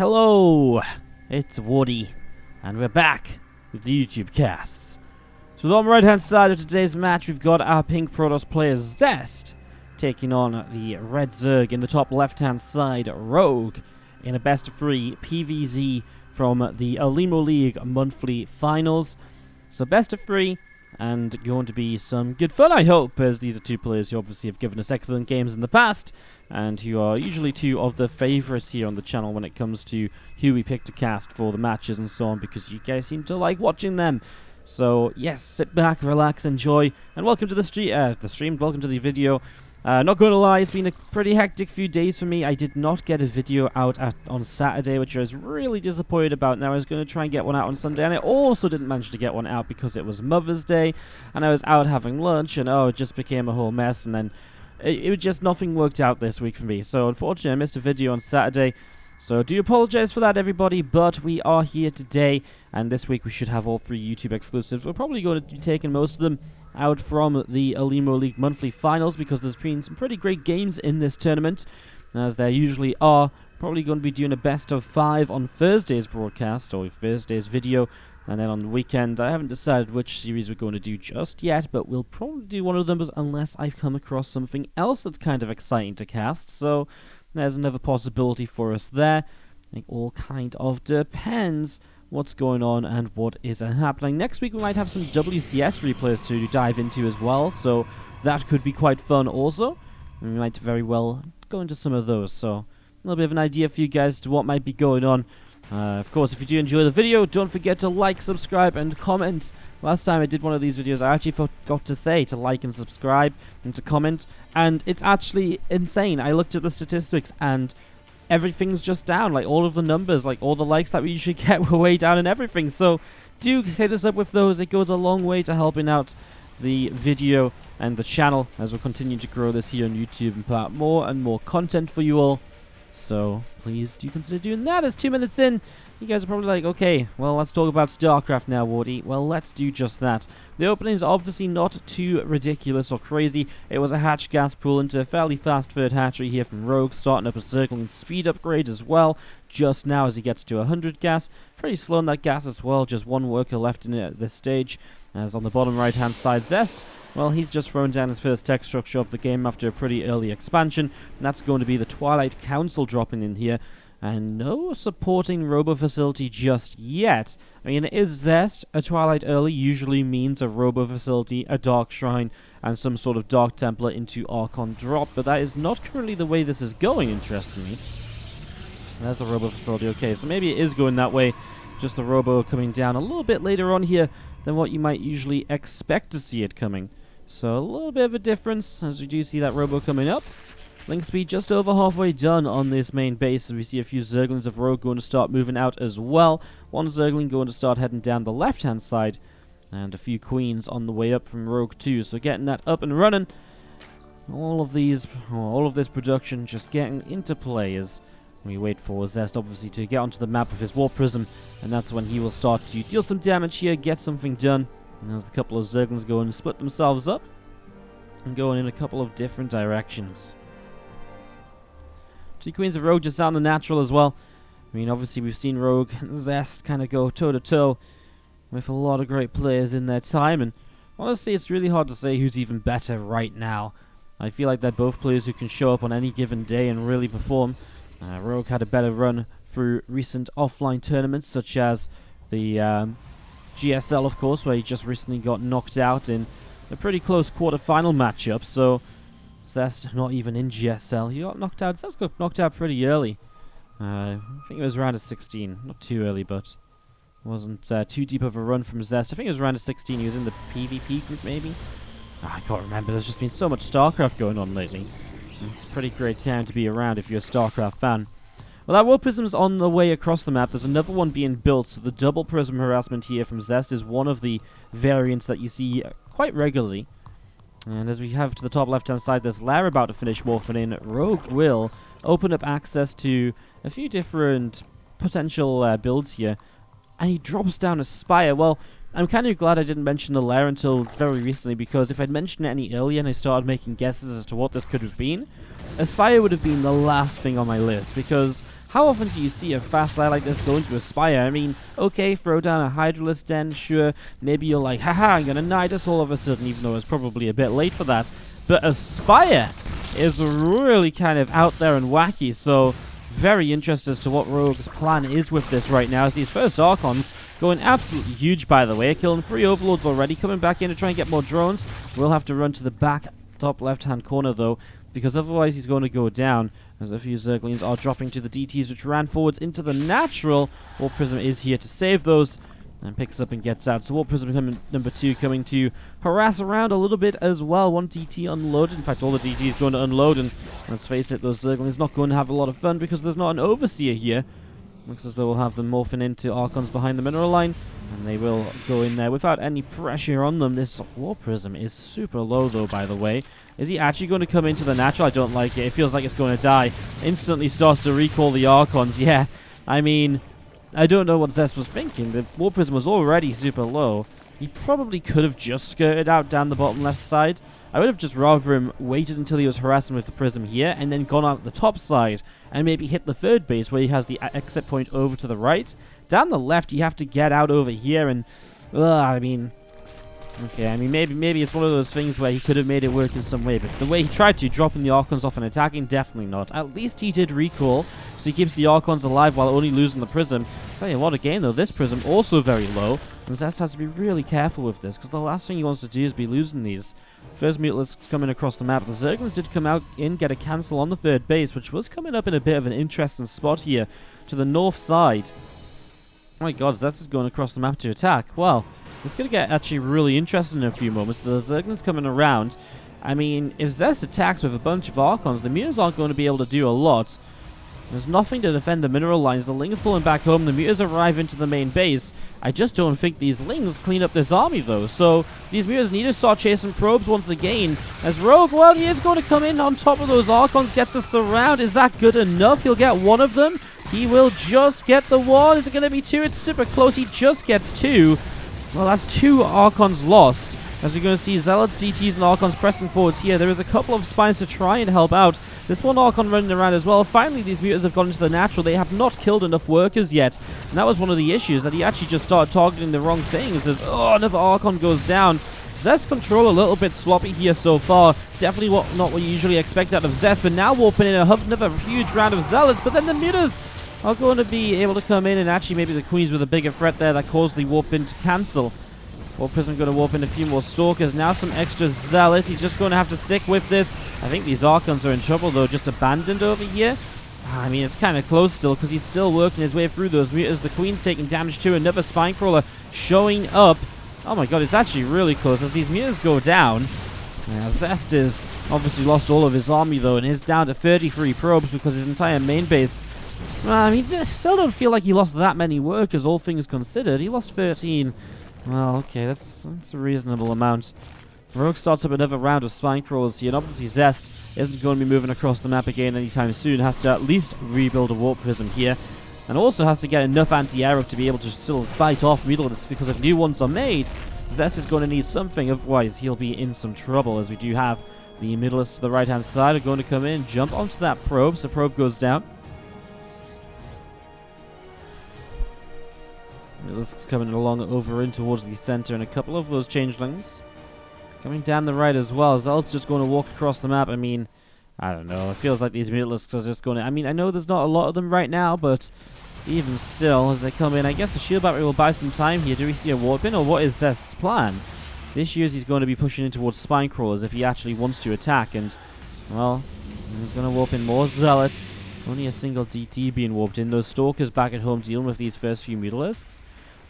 Hello, it's Wardy, and we're back with the YouTube casts. So on the right hand side of today's match, we've got our pink Protoss player Zest taking on the red Zerg. In the top left hand side, Rogue in a best of 3 PvZ from the Olimoleague Monthly Finals. So best of 3, and going to be some good fun, I hope, as these are two players who obviously have given us excellent games in the past, and who are usually two of the favourites here on the channel when it comes to who we pick to cast for the matches and so on, because you guys seem to like watching them. So yes, sit back, relax, enjoy, and welcome to the stream, welcome to the video. Not going to lie, it's been a pretty hectic few days for me. I did not get a video out on Saturday, which I was really disappointed about. Now I was going to try and get one out on Sunday, and I also didn't manage to get one out because it was Mother's Day, and I was out having lunch, and it just became a whole mess, and then it just nothing worked out this week for me. So unfortunately I missed a video on Saturday. So do apologize for that, everybody, but we are here today, and this week we should have all 3 YouTube exclusives. We're probably going to be taking most of them out from the Olimoleague Monthly Finals, because there's been some pretty great games in this tournament, as there usually are. Probably going to be doing a best of 5 on Thursday's broadcast, or Thursday's video, and then on the weekend I haven't decided which series we're going to do just yet, but we'll probably do one of them unless I've come across something else that's kind of exciting to cast. So there's another possibility for us there. It all kind of depends what's going on and what is happening. Next week we might have some WCS replays to dive into as well, so that could be quite fun also. We might very well go into some of those, so a little bit of an idea for you guys to what might be going on. Of course, if you do enjoy the video, don't forget to like, subscribe, and comment. Last time I did one of these videos, I actually forgot to say to like and subscribe and to comment, and it's actually insane. I looked at the statistics, and everything's just down. Like, all of the numbers, like all the likes that we usually get were way down and everything. So do hit us up with those. It goes a long way to helping out the video and the channel as we continue to grow this here on YouTube and put out more and more content for you all. So please do consider doing that. It's 2 minutes in. You guys are probably like, okay, well, let's talk about StarCraft now, Wardy. Well, let's do just that. The opening is obviously not too ridiculous or crazy. It was a hatch gas pool into a fairly fast third hatchery here from Rogue, starting up a circling speed upgrade as well, just now as he gets to 100 gas. Pretty slow on that gas as well, just one worker left in it at this stage. As on the bottom right hand side, Zest, well, he's just thrown down his first tech structure of the game after a pretty early expansion, and that's going to be the Twilight Council dropping in here. And no supporting robo facility just yet. I mean, it is Zest. A Twilight early usually means a robo facility, a Dark Shrine, and some sort of Dark Templar into Archon drop, but that is not currently the way this is going, interestingly. There's the robo facility. Okay, so maybe it is going that way, just the robo coming down a little bit later on here than what you might usually expect to see it coming. So a little bit of a difference, as we do see that robo coming up. Link speed just over halfway done on this main base, as we see a few Zerglings of Rogue going to start moving out as well. One Zergling going to start heading down the left-hand side, and a few Queens on the way up from Rogue too. So getting that up and running. All of this production just getting into play as we wait for Zest obviously to get onto the map with his Warp Prism, and that's when he will start to deal some damage here, get something done. And as a couple of Zerglings go and split themselves up and going in a couple of different directions. 2 Queens of Rogue just out in the natural as well. I mean, obviously we've seen Rogue and Zest kind of go toe-to-toe with a lot of great players in their time, and honestly it's really hard to say who's even better right now. I feel like they're both players who can show up on any given day and really perform. Rogue had a better run through recent offline tournaments, such as the GSL, of course, where he just recently got knocked out in a pretty close quarter-final matchup. So Zest not even in GSL. He got knocked out. Zest got knocked out pretty early. I think it was around a 16. Not too early, but wasn't too deep of a run from Zest. I think it was around a 16. He was in the PvP group, maybe? I can't remember. There's just been so much StarCraft going on lately. It's a pretty great time to be around if you're a StarCraft fan. Well, that Warp Prism's on the way across the map. There's another one being built, so the double Prism harassment here from Zest is one of the variants that you see quite regularly. And as we have to the top left-hand side, there's Lair about to finish morphing in. Rogue will open up access to a few different potential builds here. And he drops down a Spire. Well, I'm kind of glad I didn't mention the Lair until very recently, because if I'd mentioned it any earlier and I started making guesses as to what this could have been, Aspire would have been the last thing on my list, because how often do you see a fast lad like this go into Aspire? I mean, okay, throw down a Hydralisk Den, sure, maybe you're like, haha, I'm gonna Nidus all of a sudden, even though it's probably a bit late for that. But Aspire is really kind of out there and wacky, so very interested as to what Rogue's plan is with this right now, as these first Archons going absolutely huge, by the way, killing 3 Overlords already, coming back in to try and get more drones. We'll have to run to the back top left-hand corner, though, because otherwise he's going to go down, as a few Zerglings are dropping to the DTs, which ran forwards into the natural. Warp Prism is here to save those, and picks up and gets out. So Warp Prism coming, number 2 coming to harass around a little bit as well. 1 DT unloaded. In fact, all the DTs going to unload, and let's face it, those Zerglings not going to have a lot of fun because there's not an Overseer here. Looks as though we'll have them morphing into Archons behind the mineral line, and they will go in there without any pressure on them. This Warp Prism is super low, though, by the way. Is he actually going to come into the natural? I don't like it. It feels like it's going to die. Instantly starts to recall the Archons. Yeah, I mean, I don't know what Zest was thinking. The Warp Prism was already super low. He probably could have just skirted out down the bottom left side. I would have just rather him waited until he was harassing with the Prism here, and then gone out the top side, and maybe hit the third base where he has the exit point over to the right. Down the left, you have to get out over here, and, I mean... Okay, I mean, maybe it's one of those things where he could have made it work in some way, but the way he tried to, dropping the Archons off and attacking, definitely not. At least he did recall, so he keeps the Archons alive while only losing the Prism. Tell you what, again, though, this Prism also very low, and Zest has to be really careful with this, because the last thing he wants to do is be losing these. First Mutalisks coming across the map. The Zerglings did come out in, get a cancel on the third base, which was coming up in a bit of an interesting spot here to the north side. Oh my god, Zest is going across the map to attack. Well, it's going to get actually really interesting in a few moments. The Zerglings coming around. I mean, if Zest attacks with a bunch of Archons, the Mutas aren't going to be able to do a lot. There's nothing to defend the mineral lines. The Lings pulling back home. The Mutas arrive into the main base. I just don't think these Lings clean up this army, though. So these Mutas need to start chasing probes once again. As Rogue, well, he is going to come in on top of those Archons. Gets us around. Is that good enough? He'll get one of them. He will just get the one. Is it going to be 2? It's super close. He just gets 2. Well, that's 2 Archons lost. As we're going to see Zealots, DTs, and Archons pressing forwards here. There is a couple of Spines to try and help out. This one Archon running around as well. Finally, these Mutas have gone into the natural. They have not killed enough workers yet. And that was one of the issues, that he actually just started targeting the wrong things. As, another Archon goes down. Zest control a little bit sloppy here so far. Definitely not what you usually expect out of Zest. But now warping in another huge round of Zealots. But then the Mutas are going to be able to come in, and actually maybe the Queens with a bigger threat there that caused the warp in to cancel. Warp Prism going to warp in a few more Stalkers. Now some extra Zealots. He's just going to have to stick with this. I think these Archons are in trouble, though, just abandoned over here. I mean, it's kind of close still, because he's still working his way through those Mutas. The Queen's taking damage too. Another Spinecrawler showing up. Oh my god, it's actually really close as these Mutas go down. Zest has obviously lost all of his army, though, and is down to 33 probes because his entire main base... I mean, I still don't feel like he lost that many workers, all things considered. He lost 13. Well, okay, that's a reasonable amount. Rogue starts up another round of Spinecrawlers here, and obviously Zest isn't going to be moving across the map again anytime soon. Has to at least rebuild a Warp Prism here, and also has to get enough anti-aero to be able to still fight off Mutalisks, because if new ones are made, Zest is going to need something, otherwise he'll be in some trouble, as we do have the Mutalisks to the right-hand side are going to come in, jump onto that probe, so probe goes down. Mutalisks coming along over in towards the center, and a couple of those changelings coming down the right as well. Zealot's just going to walk across the map. I mean, I don't know. It feels like these Mutalisks are just going to... I mean, I know there's not a lot of them right now, but even still, as they come in, I guess the shield battery will buy some time here. Do we see a warp in, or what is Zest's plan? This year he's going to be pushing in towards Spinecrawlers if he actually wants to attack, and, well, he's going to warp in more Zealots. Only a single DT being warped in. Those Stalkers back at home dealing with these first few Mutalisks.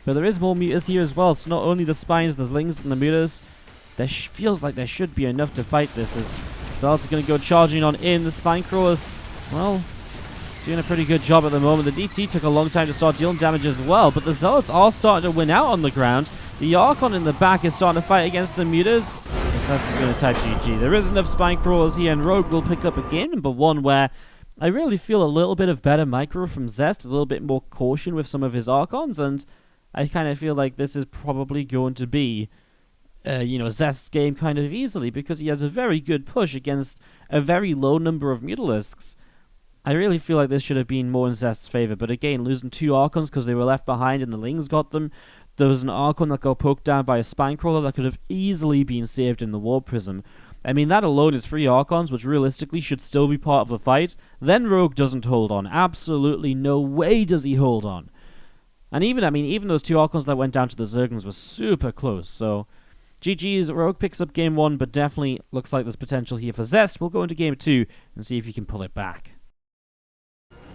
But there is more Mutas here as well. It's not only the Spines, the Lings, and the Mutas. There feels like there should be enough to fight this, as Zealots are going to go charging on in. The Spinecrawlers, well, doing a pretty good job at the moment. The DT took a long time to start dealing damage as well, but the Zealots are starting to win out on the ground. The Archon in the back is starting to fight against the Mutas. Zest is going to type GG. There is enough Spinecrawlers here, and Rogue will pick up a game number 1 where I really feel a little bit of better micro from Zest, a little bit more caution with some of his Archons, and I kind of feel like this is probably going to be, Zest's game kind of easily, because he has a very good push against a very low number of Mutalisks. I really feel like this should have been more in Zest's favor, but again, losing 2 Archons because they were left behind and the Lings got them. There was an Archon that got poked down by a Spinecrawler that could have easily been saved in the Warp Prism. I mean, that alone is 3 Archons, which realistically should still be part of the fight. Then Rogue doesn't hold on. Absolutely no way does he hold on. And even those 2 Archons that went down to the Zerglings were super close, so GG's. Rogue picks up game 1, but definitely looks like there's potential here for Zest. We'll go into game 2 and see if he can pull it back.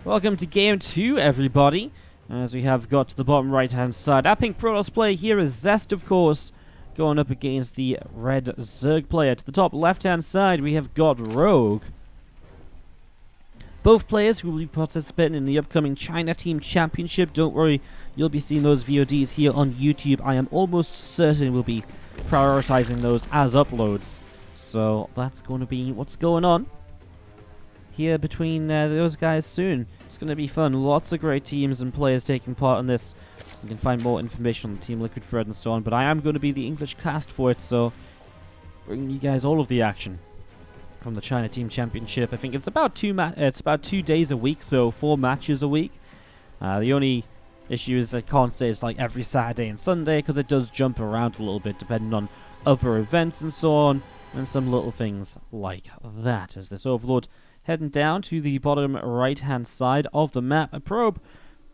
Welcome to game 2, everybody. As we have got to the bottom right-hand side, our pink Protoss player here is Zest, of course, going up against the red Zerg player. To the top left-hand side, we have got Rogue. Both players who will be participating in the upcoming China Team Championship. Don't worry, you'll be seeing those VODs here on YouTube. I am almost certain we'll be prioritizing those as uploads. So that's going to be what's going on here between those guys soon. It's going to be fun. Lots of great teams and players taking part in this. You can find more information on the Team Liquid thread and so on, but I am going to be the English cast for it, so bringing you guys all of the action from the China Team Championship. I think it's about 2 days a week, so 4 matches a week. The only issue is I can't say it's like every Saturday and Sunday, because it does jump around a little bit depending on other events and so on, and some little things like that. As this Overlord heading down to the bottom right-hand side of the map. A probe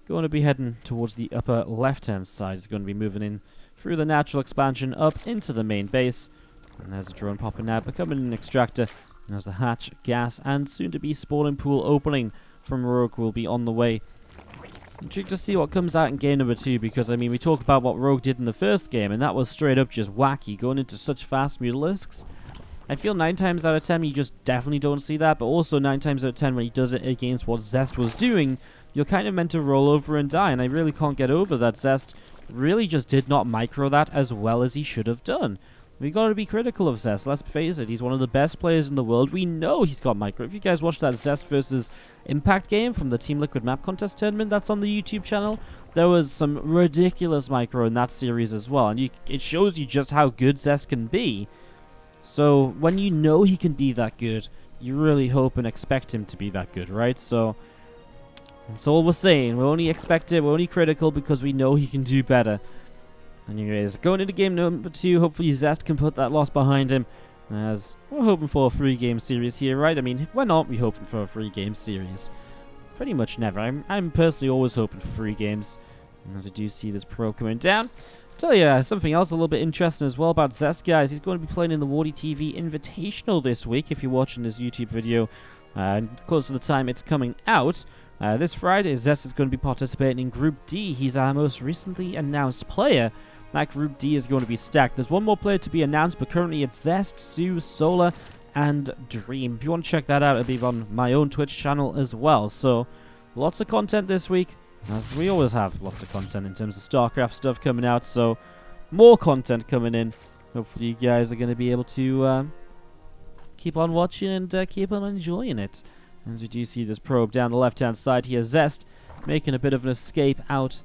going to be heading towards the upper left-hand side. It's going to be moving in through the natural expansion up into the main base. And there's a drone popping out, becoming an extractor. There's a hatch, gas, and soon-to-be spawning pool opening from Rogue will be on the way. Intrigued to see what comes out in game number 2, because, I mean, we talk about what Rogue did in the first game, and that was straight up just wacky, going into such fast Mutalisks. I feel 9 times out of 10 you just definitely don't see that, but also 9 times out of 10 when he does it against what Zest was doing, you're kind of meant to roll over and die, and I really can't get over that Zest really just did not micro that as well as he should have done. We got to be critical of Zest, let's face it, he's one of the best players in the world, we know he's got micro. If you guys watched that Zest versus Impact game from the Team Liquid Map Contest tournament that's on the YouTube channel, there was some ridiculous micro in that series as well, and it shows you just how good Zest can be. So, when you know he can be that good, you really hope and expect him to be that good, right? So, that's all we're saying. We only expect it, we're only critical because we know he can do better. Anyways, going into game number 2, hopefully Zest can put that loss behind him, as we're hoping for a 3-game series here, right? I mean, when aren't we hoping for a 3-game series? Pretty much never. I'm personally always hoping for 3 games. As I do see this pro coming down. Tell you something else a little bit interesting as well about Zest, guys. He's going to be playing in the WardiTV Invitational this week, if you're watching this YouTube video close to the time it's coming out. This Friday, Zest is going to be participating in Group D. He's our most recently announced player. That Group D is going to be stacked. There's one more player to be announced, but currently it's Zest, Sue, Solar, and Dream. If you want to check that out, it'll be on my own Twitch channel as well. So, lots of content this week. As we always have lots of content in terms of StarCraft stuff coming out, so more content coming in. Hopefully you guys are going to be able to keep on watching and keep on enjoying it. As we do see this probe down the left-hand side here, Zest making a bit of an escape out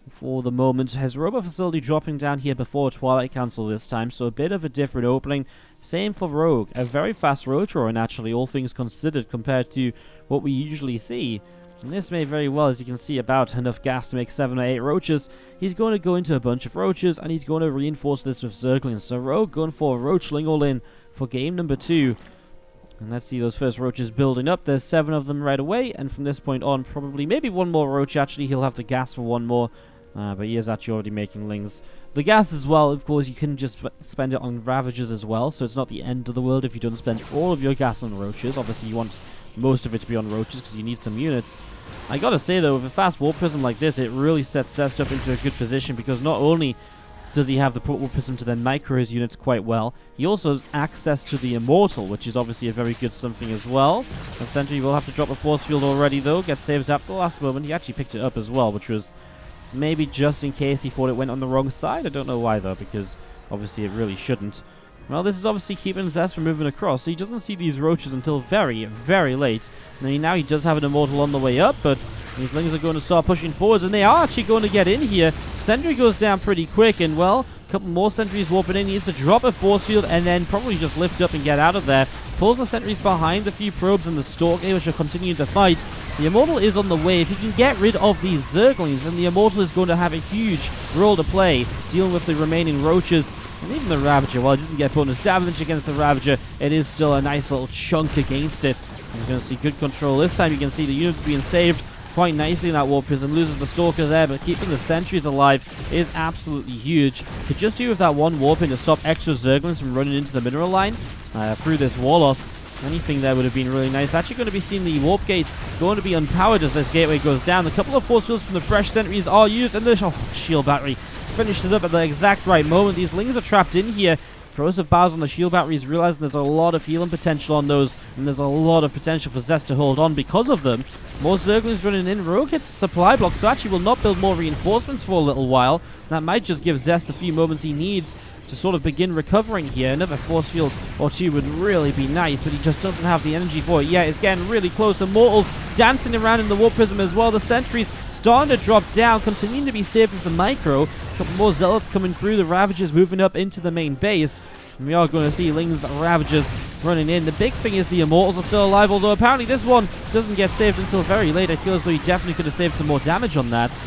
for the moment. His robot facility dropping down here before Twilight Council this time, so a bit of a different opening. Same for Rogue, a very fast roach run actually, all things considered, compared to what we usually see. And this may very well, as you can see, about enough gas to make 7 or 8 roaches. He's going to go into a bunch of roaches, and he's going to reinforce this with Zerglings. So Rogue going for a roachling all in for game number 2. And let's see those first roaches building up. There's 7 of them right away, and from this point on, probably maybe 1 more roach. Actually, he'll have the gas for 1 more, but he is actually already making lings. The gas as well, of course, you can just spend it on Ravagers as well, so it's not the end of the world if you don't spend all of your gas on roaches. Obviously, you want most of it to be on roaches because you need some units. I gotta say though, with a fast Warp Prism like this, it really sets Zest up into a good position, because not only does he have the Warp Prism to then micro his units quite well, he also has access to the Immortal, which is obviously a very good something as well. And Sentry will have to drop a Force Field already though, gets saved at the last moment. He actually picked it up as well, which was maybe just in case he thought it went on the wrong side. I don't know why though, because obviously it really shouldn't. Well, this is obviously keeping Zest from moving across, so he doesn't see these roaches until very, very late. And now he does have an Immortal on the way up, but these Lings are going to start pushing forwards, and they are actually going to get in here. Sentry goes down pretty quick, and well, couple more sentries warping in. He needs to drop a force field and then probably just lift up and get out of there. Pulls the sentries behind the few probes and the Stalker, which are continuing to fight. The Immortal is on the way. If he can get rid of these Zerglings, then the Immortal is going to have a huge role to play, dealing with the remaining Roaches. And even the Ravager, while it doesn't get bonus damage against the Ravager, it is still a nice little chunk against it. And you're going to see good control this time. You can see the units being saved quite nicely in that Warp Prism. Loses the Stalker there, but keeping the sentries alive is absolutely huge. Could just do with that one warp in to stop extra Zerglings from running into the mineral line through this wall off. Anything there would have been really nice. Actually going to be seeing the warp gates going to be unpowered as this gateway goes down. A couple of force fields from the fresh sentries are used, and the shield battery finishes up at the exact right moment. These Lings are trapped in here. Corrosive Bars on the shield batteries, realizing there's a lot of healing potential on those, and there's a lot of potential for Zest to hold on because of them. More Zerglings running in. Rogue hits supply block, so actually will not build more reinforcements for a little while. That might just give Zest the few moments he needs to sort of begin recovering here. Another force field or two would really be nice, but he just doesn't have the energy for it yet. It's getting really close. Immortals dancing around in the Warp Prism as well. The sentries starting to drop down, continuing to be saved with the micro. A couple more Zealots coming through. The Ravagers moving up into the main base. And we are going to see Lings Ravagers running in. The big thing is the Immortals are still alive, although apparently this one doesn't get saved until very late. I feel as though he definitely could have saved some more damage on that.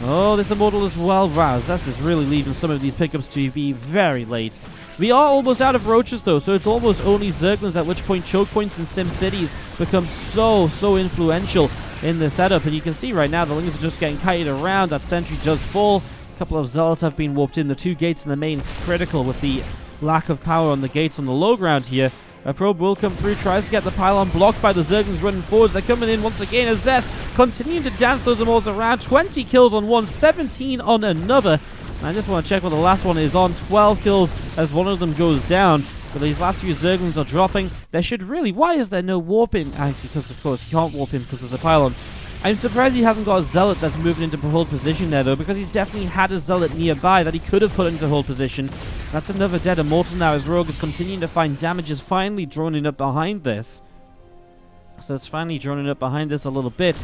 Oh, this Immortal is well roused. This is really leaving some of these pickups to be very late. We are almost out of Roaches though, so it's almost only Zerglings, at which point choke points in Sim Cities become so influential in the setup. And you can see right now the Lings are just getting kited around. That sentry does fall. A couple of Zealots have been warped in. The two gates in the main critical with the lack of power on the gates on the low ground here. A probe will come through, tries to get the pylon blocked by the Zerglings running forwards. They're coming in once again as Zest continuing to dance those Immortals around. 20 kills on one, 17 on another. And I just want to check what the last one is on. 12 kills as one of them goes down. But these last few Zerglings are dropping. There should really... Why is there no warping? Because, of course, you can't warp him because there's a pylon. I'm surprised he hasn't got a Zealot that's moving into hold position there, though, because he's definitely had a Zealot nearby that he could have put into hold position. That's another dead Immortal now, as Rogue is continuing to find damage, is finally droning up behind this. So it's finally droning up behind this a little bit,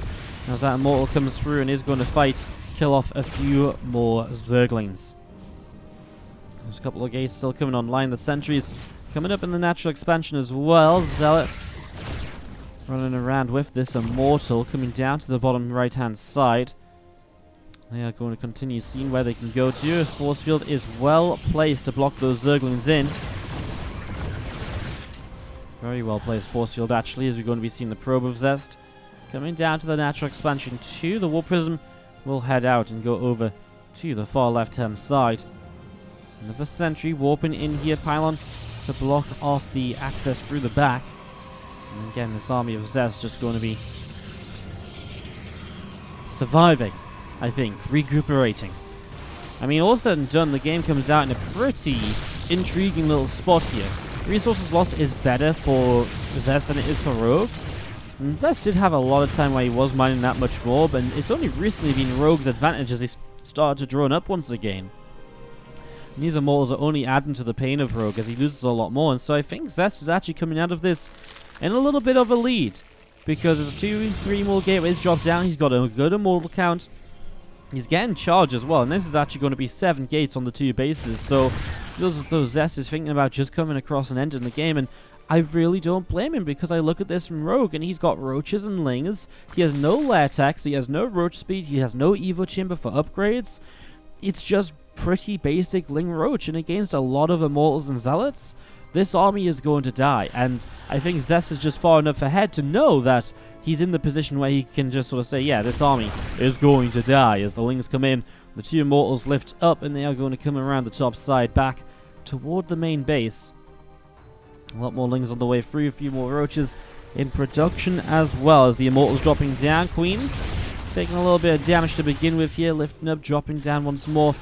as that Immortal comes through and is going to fight, kill off a few more Zerglings. There's a couple of gates still coming online. The sentries coming up in the natural expansion as well. Zealots running around with this Immortal, coming down to the bottom right-hand side. They are going to continue seeing where they can go to. Force field is well placed to block those Zerglings in. Very well placed force field, actually, as we're going to be seeing the Probe of Zest coming down to the natural expansion 2. The Warp Prism will head out and go over to the far left-hand side. Another sentry warping in here, pylon, to block off the access through the back. And again, this army of Zest just going to be surviving, I think, recuperating. I mean, all said and done, the game comes out in a pretty intriguing little spot here. Resources lost is better for Zest than it is for Rogue. And Zest did have a lot of time where he was mining that much more, but it's only recently been Rogue's advantage as he started to drone up once again. And these Immortals are only adding to the pain of Rogue as he loses a lot more, and so I think Zest is actually coming out of this in a little bit of a lead, because as 2-3 more gateways drop down, he's got a good Immortal count. He's getting charged as well, and this is actually going to be 7 gates on the 2 bases, so feels as though Zest is thinking about just coming across and ending the game, and I really don't blame him, because I look at this from Rogue, and he's got Roaches and Lings. He has no lair tech, so he has no Roach speed, he has no Evo Chamber for upgrades. It's just pretty basic Ling Roach, and against a lot of Immortals and Zealots, this army is going to die, and I think Zest is just far enough ahead to know that he's in the position where he can just sort of say, yeah, this army is going to die. As the Lings come in, the 2 Immortals lift up, and they are going to come around the top side back toward the main base. A lot more Lings on the way through, a few more Roaches in production as well, as the Immortals dropping down. Queens taking a little bit of damage to begin with here, lifting up, dropping down once more.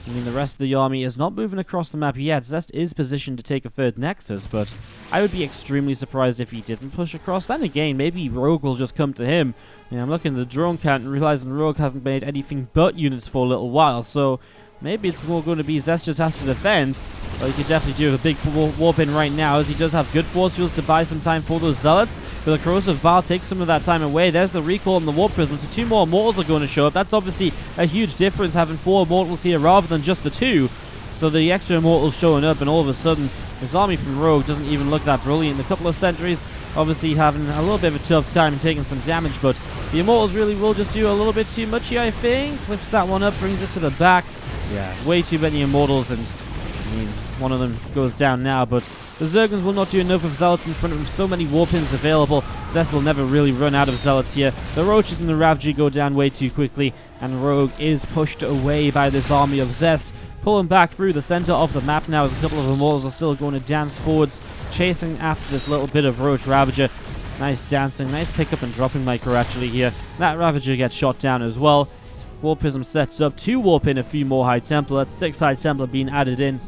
I mean, the rest of the army is not moving across the map yet. Zest is positioned to take a third Nexus, but I would be extremely surprised if he didn't push across. Then again, maybe Rogue will just come to him. I'm looking at the drone count and realizing Rogue hasn't made anything but units for a little while, so maybe it's more going to be Zest just has to defend. But he could definitely do with a big warp in right now, as he does have good force fields to buy some time for those Zealots. But the Corrosive Bar takes some of that time away. There's the recall on the Warp Prism, so 2 more Immortals are going to show up. That's obviously a huge difference, having 4 Immortals here rather than just the 2. So the extra immortals showing up, and all of a sudden this army from Rogue doesn't even look that brilliant. A couple of sentries obviously having a little bit of a tough time and taking some damage, but the immortals really will just do a little bit too much here, I think. Lifts that one up, brings it to the back. Yeah, way too many immortals, and I mean, one of them goes down now, but the Zerglings will not do enough of Zealots in front of them. So many war pins available. Zest will never really run out of Zealots here. The Roaches and the Ravager go down way too quickly, and Rogue is pushed away by this army of Zest. Pulling back through the center of the map now as a couple of immortals are still going to dance forwards, chasing after this little bit of Roach Ravager. Nice dancing, nice pickup and dropping micro actually here. That Ravager gets shot down as well. War Prism sets up to warp in a few more High Templar. That's 6 High Templar being added in.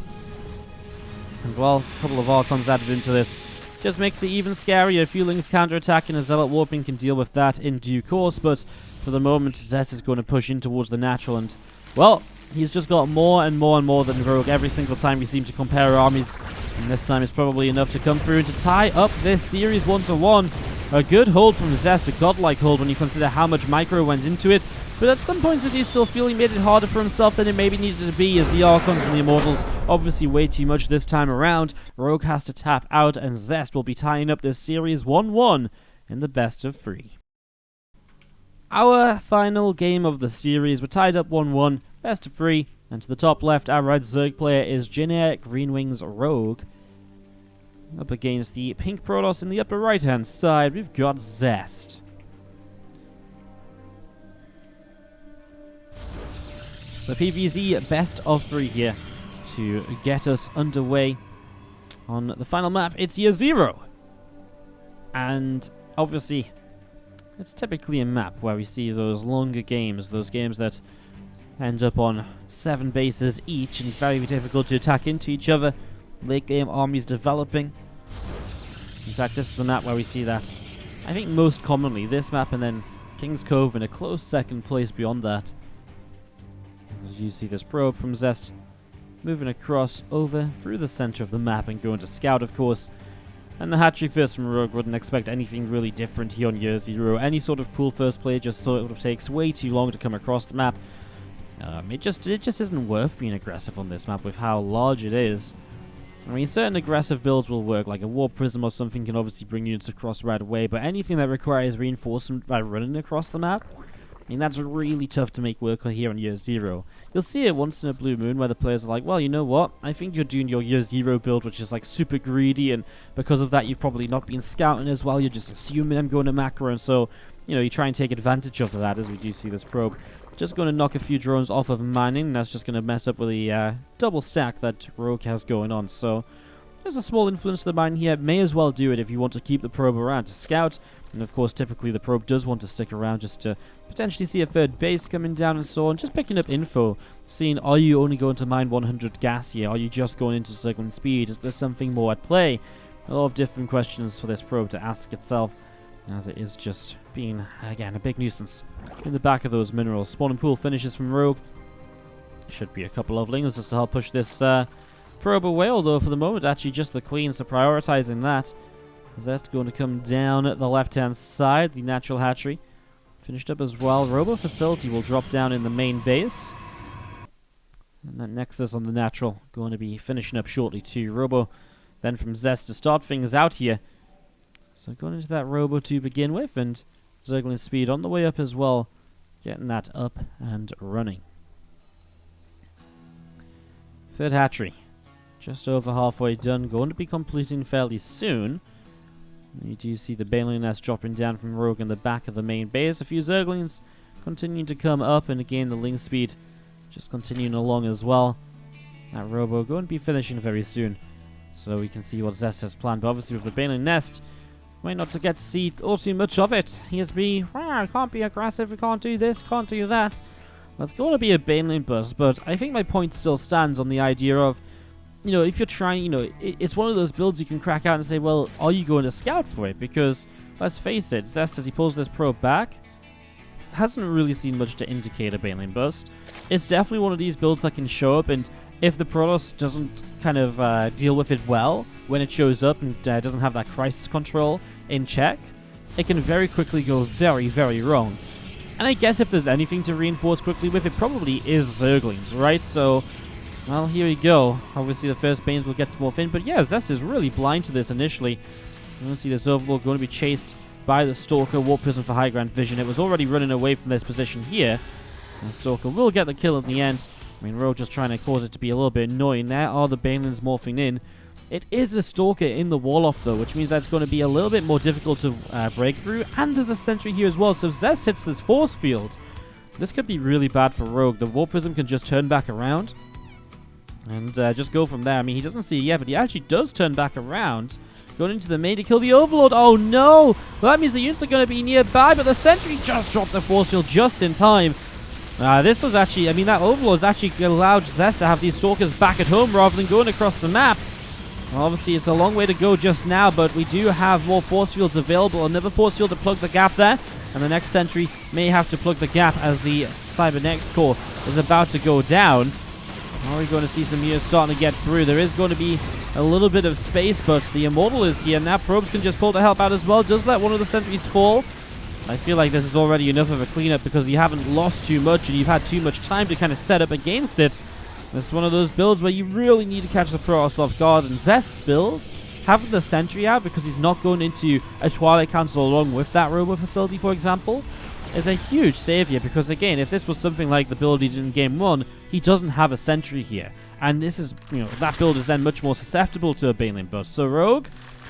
And well, a couple of Archons added into this. Just makes it even scarier. A few Lings counter-attacking, a Zealot warping can deal with that in due course, but for the moment, Zest is going to push in towards the natural, and well, he's just got more and more and more than Rogue every single time we seem to compare armies. And this time it's probably enough to come through and to tie up this series 1-1. A good hold from Zest, a godlike hold when you consider how much micro went into it. But at some points I do still feel he made it harder for himself than it maybe needed to be, as the Archons and the Immortals obviously way too much this time around. Rogue has to tap out, and Zest will be tying up this series 1-1 in the best of 3. Our final game of the series, we're tied up 1-1, best of 3, and to the top left, our red Zerg player is Jinair Greenwings Rogue. Up against the pink Protoss in the upper right hand side, we've got Zest. So PvZ best of 3 here to get us underway on the final map. It's year 0. And obviously, it's typically a map where we see those longer games, those games that end up on 7 bases each and very difficult to attack into each other. Late game armies developing. In fact, this is the map where we see that, I think most commonly, this map and then King's Cove in a close second place beyond that. As you see this probe from Zest moving across over through the center of the map and going to scout, of course. And the hatchery first from Rogue, wouldn't expect anything really different here on year 0. Any sort of cool first play just sort of takes way too long to come across the map. It just isn't worth being aggressive on this map with how large it is. I mean, certain aggressive builds will work, like a Warp Prism or something can obviously bring units across right away, but anything that requires reinforcement by running across the map, I mean, that's really tough to make work here on year 0. You'll see it once in a blue moon where the players are like, well, you know what? I think you're doing your year 0 build, which is like super greedy, and because of that, you've probably not been scouting as well. You're just assuming I'm going to macro, and so, you know, you try and take advantage of that as we do see this probe. Just going to knock a few drones off of mining, and that's just going to mess up with the double stack that Rogue has going on. So, there's a small influence to the mine here. May as well do it if you want to keep the probe around to scout. And of course, typically the probe does want to stick around just to potentially see a third base coming down and so on. Just picking up info, seeing, are you only going to mine 100 gas here? Are you just going into circling speed? Is there something more at play? A lot of different questions for this probe to ask itself, as it is just being, again, a big nuisance in the back of those minerals. Spawning pool finishes from Rogue. Should be a couple of lings just to help push this probe away, although for the moment actually just the queen, so prioritizing that. Zest going to come down at the left-hand side, the natural hatchery. Finished up as well. Robo facility will drop down in the main base. And that Nexus on the natural going to be finishing up shortly too. Robo then from Zest to start things out here. So going into that Robo to begin with, and Zergling speed on the way up as well. Getting that up and running. Third hatchery. Just over halfway done. Going to be completing fairly soon. You do see the Baneling Nest dropping down from Rogue in the back of the main base. A few Zerglings continuing to come up, and again the Ling speed just continuing along as well. That Robo going to be finishing very soon, so we can see what Zest has planned. But obviously with the Baneling Nest, might not to get to see all too much of it. Here's me, can't be aggressive, we can't do this, can't do that. Well, it's going to be a Baneling bust, but I think my point still stands on the idea of, you know, if you're trying, you know, it's one of those builds you can crack out and say, well, are you going to scout for it? Because, let's face it, Zest, as he pulls this probe back, hasn't really seen much to indicate a Baneling bust. It's definitely one of these builds that can show up, and if the Protoss doesn't kind of deal with it well when it shows up and doesn't have that crisis control in check, it can very quickly go very, very wrong. And I guess if there's anything to reinforce quickly with, it probably is Zerglings, right? So Well, here we go. Obviously, the first Banes will get to morph in, but yeah, Zest is really blind to this initially. You can see this Overlord going to be chased by the Stalker. Warp Prism for high ground vision. It was already running away from this position here. And the Stalker will get the kill in the end. I mean, Rogue just trying to cause it to be a little bit annoying. There are the Banelings morphing in. It is a Stalker in the wall-off, though, which means that's going to be a little bit more difficult to break through. And there's a sentry here as well, so if Zest hits this force field, this could be really bad for Rogue. The Warp Prism can just turn back around and just go from there. I mean, he doesn't see it yet, but he actually does turn back around. Going into the main to kill the Overlord. Oh, no! Well, that means the units are going to be nearby, but the sentry just dropped the force field just in time. This was actually, I mean, that Overlord's actually allowed Zest to have these Stalkers back at home rather than going across the map. Well, obviously, it's a long way to go just now, but we do have more force fields available. Another force field to plug the gap there, and the next sentry may have to plug the gap as the Cybernetics core is about to go down. Are we going to see some units starting to get through? There is going to be a little bit of space, but the Immortal is here, and that Probes can just pull to help out as well. Does let one of the sentries fall. I feel like this is already enough of a cleanup because you haven't lost too much, and you've had too much time to kind of set up against it. This is one of those builds where you really need to catch the Protoss off guard, and Zest's build, having the sentry out because he's not going into a Twilight Council along with that Robo facility, for example, is a huge savior because, again, if this was something like the build he did in Game 1, he doesn't have a sentry here. And this is, you know, that build is then much more susceptible to a Baneling burst. So Rogue,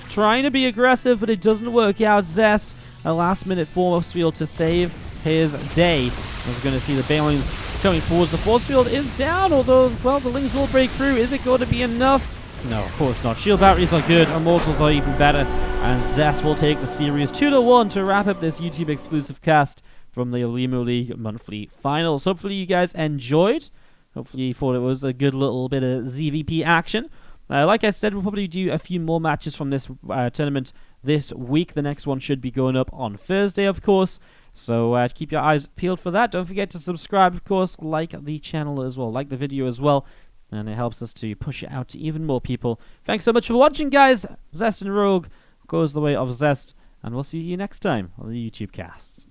trying to be aggressive, but it doesn't work out. Zest, a last-minute force field to save his day. We're going to see the Banelings coming forwards. The force field is down, although, well, the Lings will break through. Is it going to be enough? No, of course not. Shield batteries are good. Immortals are even better. And Zest will take the series 2-1 to wrap up this YouTube exclusive cast from the Olimoleague Monthly Finals. Hopefully you guys enjoyed. Hopefully you thought it was a good little bit of ZvP action. Like I said, we'll probably do a few more matches from this tournament this week. The next one should be going up on Thursday, of course. So keep your eyes peeled for that. Don't forget to subscribe, of course. Like the channel as well. Like the video as well. And it helps us to push it out to even more people. Thanks so much for watching, guys. Zest and Rogue goes the way of Zest. And we'll see you next time on the YouTube casts.